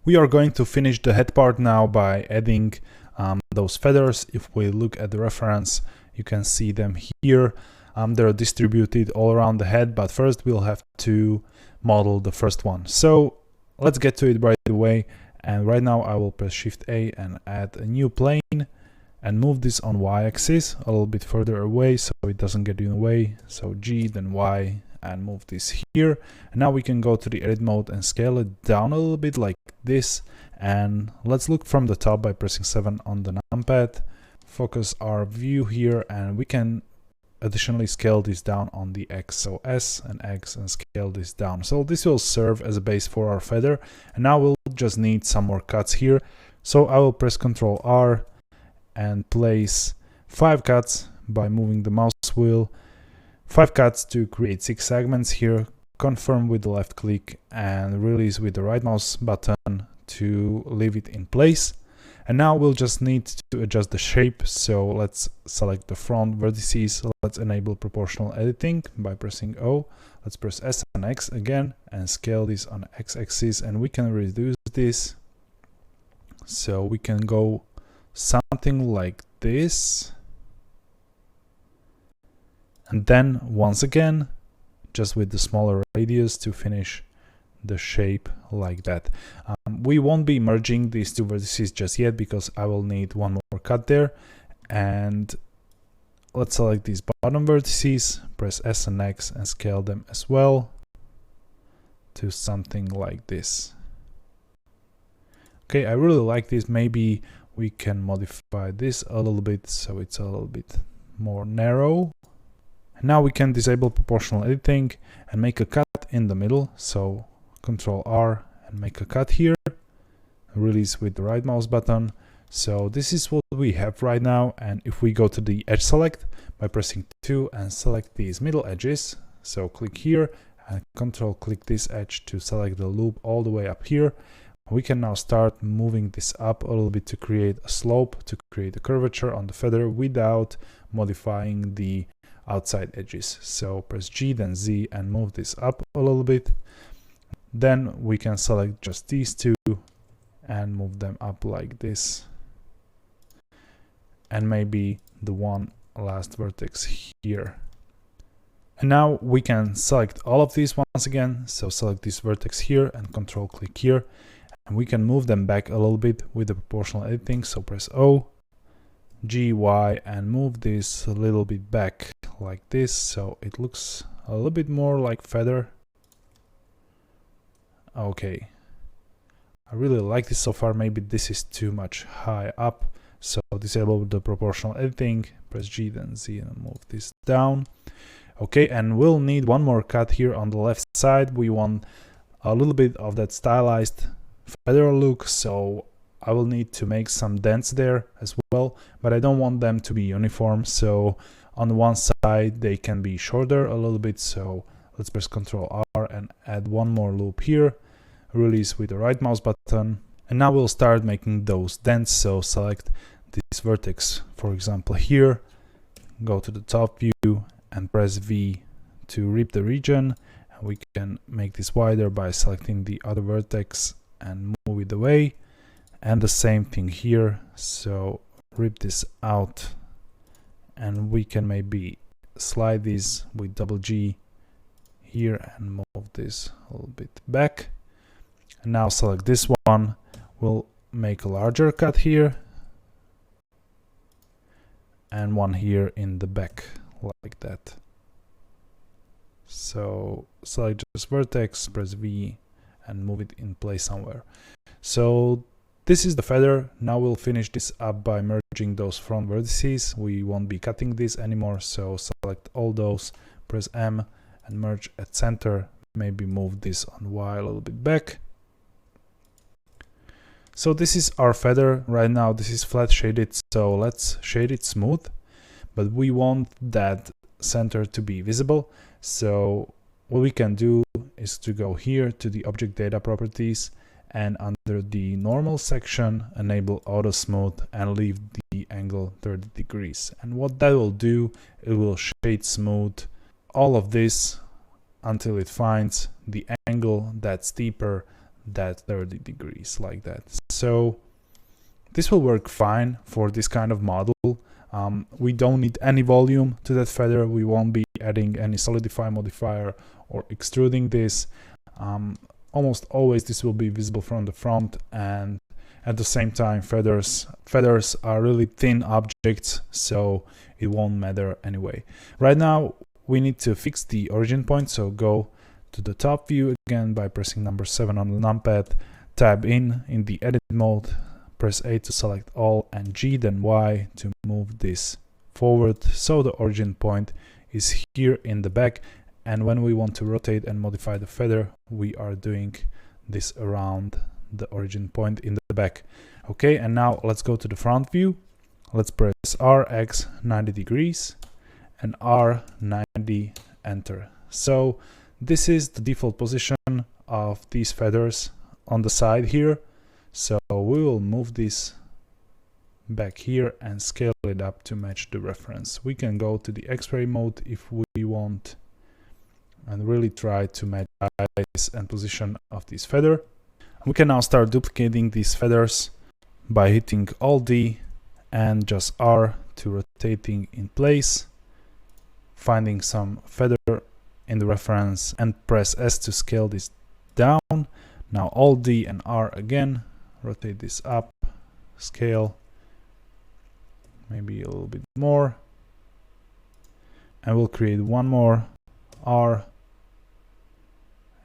We are going to finish the head part now by adding those feathers. If we look at the reference, you can see them here. They're distributed all around the head, but first we'll have to model the first one. So let's get to it right away. And right now I will press Shift A and add a new plane and move this on Y-axis a little bit further away so it doesn't get in the way. So G, then Y, and move this here. And now we can go to the edit mode and scale it down a little bit like this. And let's look from the top by pressing 7 on the numpad. Focus our view here, and we can additionally scale this down on the X. So S and X, and scale this down. So this will serve as a base for our feather. And now we'll just need some more cuts here. So I will press Ctrl R and place 5 cuts by moving the mouse wheel. 5 cuts to create 6 segments here. Confirm with the left click and release with the right mouse button to leave it in place. And now we'll just need to adjust the shape. So let's select the front vertices. Let's enable proportional editing by pressing O. Let's press S and X again and scale this on X-axis, and we can reduce this. So we can go something like this. And then once again, just with the smaller radius to finish the shape like that. We won't be merging these two vertices just yet because I will need one more cut there. And let's select these bottom vertices, press S and X and scale them as well to something like this. Okay, I really like this. Maybe we can modify this a little bit so it's a little bit more narrow. And now we can disable proportional editing and make a cut in the middle. So Ctrl R and make a cut here, release with the right mouse button. So this is what we have right now. And if we go to the edge select by pressing 2 and select these middle edges, so click here and Ctrl click this edge to select the loop all the way up here. We can now start moving this up a little bit to create a slope, to create a curvature on the feather without modifying the outside edges. So press G then Z and move this up a little bit. Then we can select just these two and move them up like this. And maybe the one last vertex here. And now we can select all of these once again. So select this vertex here and Ctrl click here. And we can move them back a little bit with the proportional editing. So press O, G, Y, and move this a little bit back like this. So it looks a little bit more like feather. Okay, I really like this so far. Maybe this is too much high up. So disable the proportional editing, press G then Z and move this down. Okay, and we'll need one more cut here on the left side. We want a little bit of that stylized feather look, so I will need to make some dents there as well, but I don't want them to be uniform. So on one side they can be shorter a little bit. So let's press Ctrl R and add one more loop here, release with the right mouse button. And now we'll start making those dents. So select this vertex, for example here, go to the top view and press V to rip the region. And we can make this wider by selecting the other vertex and move it away. And the same thing here. So rip this out and we can maybe slide this with double G here and move this a little bit back. And now select this one. We'll make a larger cut here and one here in the back like that. So select just vertex, press V and move it in place somewhere. So this is the feather. Now we'll finish this up by merging those front vertices. We won't be cutting this anymore. So select all those, press M and merge at center. Maybe move this on Y a little bit back. So this is our feather right now. This is flat shaded, so let's shade it smooth, but we want that center to be visible. So what we can do is to go here to the object data properties and under the normal section enable auto smooth and leave the angle 30 degrees. And what that will do, it will shade smooth all of this until it finds the angle that's deeper that 30 degrees like that. So this will work fine for this kind of model. We don't need any volume to that feather. We won't be adding any solidify modifier or extruding this. Almost always this will be visible from the front, and at the same time feathers are really thin objects, so it won't matter anyway. Right now we need to fix the origin point, so go to the top view again by pressing number 7 on the numpad, tab in the edit mode, press A to select all, and G then Y to move this forward, so the origin point is here in the back. And when we want to rotate and modify the feather, we are doing this around the origin point in the back. Okay, and now let's go to the front view. Let's press R, X 90 degrees and R 90, enter. So this is the default position of these feathers on the side here. So we will move this back here and scale it up to match the reference. We can go to the X-ray mode if we want and really try to match size and position of this feather. We can now start duplicating these feathers by hitting Alt D and just R to rotating in place, finding some feather in the reference and press S to scale this down. Now Alt D and R again, rotate this up, scale, maybe a little bit more, and we'll create one more R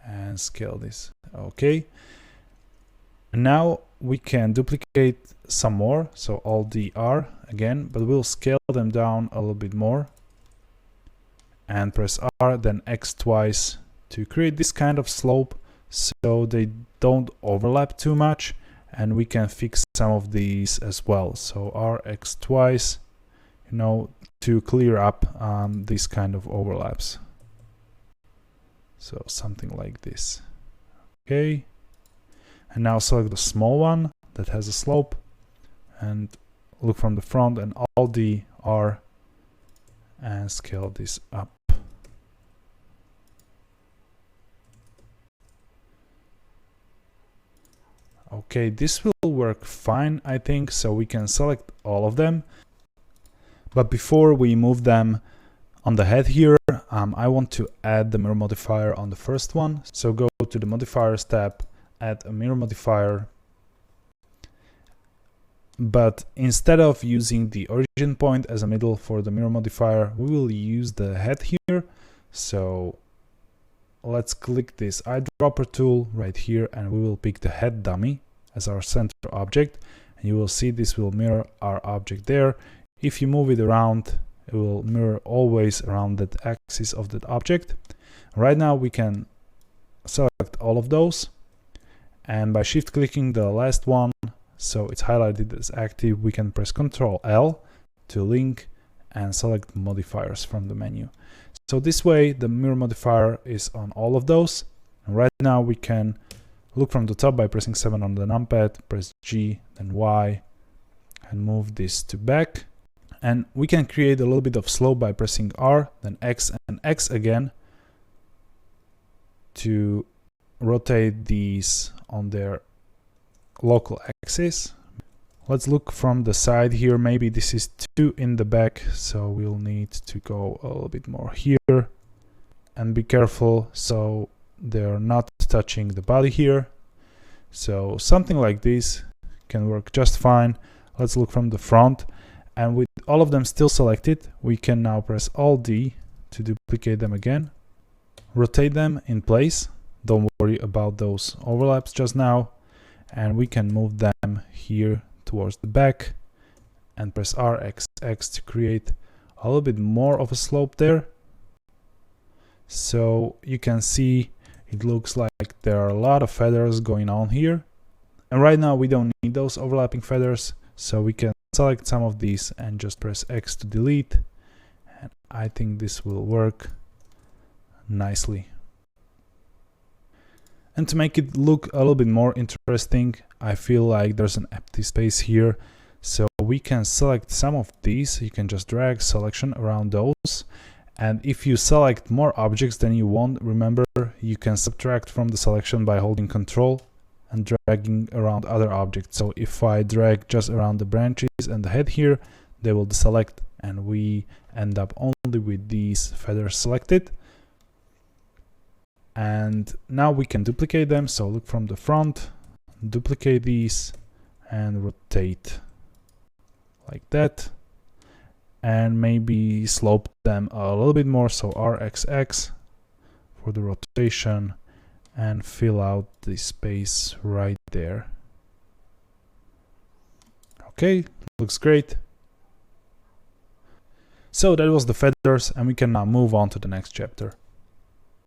and scale this. Okay, and now we can duplicate some more, so Alt D R again, but we'll scale them down a little bit more and press R then X twice to create this kind of slope so they don't overlap too much, and we can fix some of these as well. So R X twice, you know, to clear up these kind of overlaps. So something like this. Okay, and now select the small one that has a slope and look from the front and Alt D R and scale this up. Okay, this will work fine, I think, so we can select all of them. But before we move them on the head here, I want to add the mirror modifier on the first one. So go to the modifiers tab, add a mirror modifier. But instead of using the origin point as a middle for the mirror modifier, we will use the head here. So let's click this eyedropper tool right here and we will pick the head dummy as our center object, and you will see this will mirror our object there. If you move it around, it will mirror always around that axis of that object. Right now we can select all of those, and by shift clicking the last one, so it's highlighted as active, we can press Ctrl L to link and select modifiers from the menu. So this way the mirror modifier is on all of those. And right now we can look from the top by pressing 7 on the numpad, press G, then Y, and move this to back. And we can create a little bit of slope by pressing R, then X and X again to rotate these on their local axis. Let's look from the side here. Maybe this is too in the back, so we'll need to go a little bit more here. And be careful so they're not touching the body here. So something like this can work just fine. Let's look from the front. And with all of them still selected, we can now press Alt D to duplicate them again. Rotate them in place. Don't worry about those overlaps just now. And we can move them here towards the back and press R, X, X to create a little bit more of a slope there. So you can see it looks like there are a lot of feathers going on here. And right now we don't need those overlapping feathers, so we can select some of these and just press X to delete. And I think this will work nicely. And to make it look a little bit more interesting, I feel like there's an empty space here. So we can select some of these. You can just drag selection around those. And if you select more objects than you want, remember, you can subtract from the selection by holding Ctrl and dragging around other objects. So if I drag just around the branches and the head here, they will deselect and we end up only with these feathers selected. And now we can duplicate them. So look from the front, duplicate these and rotate like that, and maybe slope them a little bit more. So RXX for the rotation, and fill out the space right there. Okay, looks great. So that was the feathers, and we can now move on to the next chapter.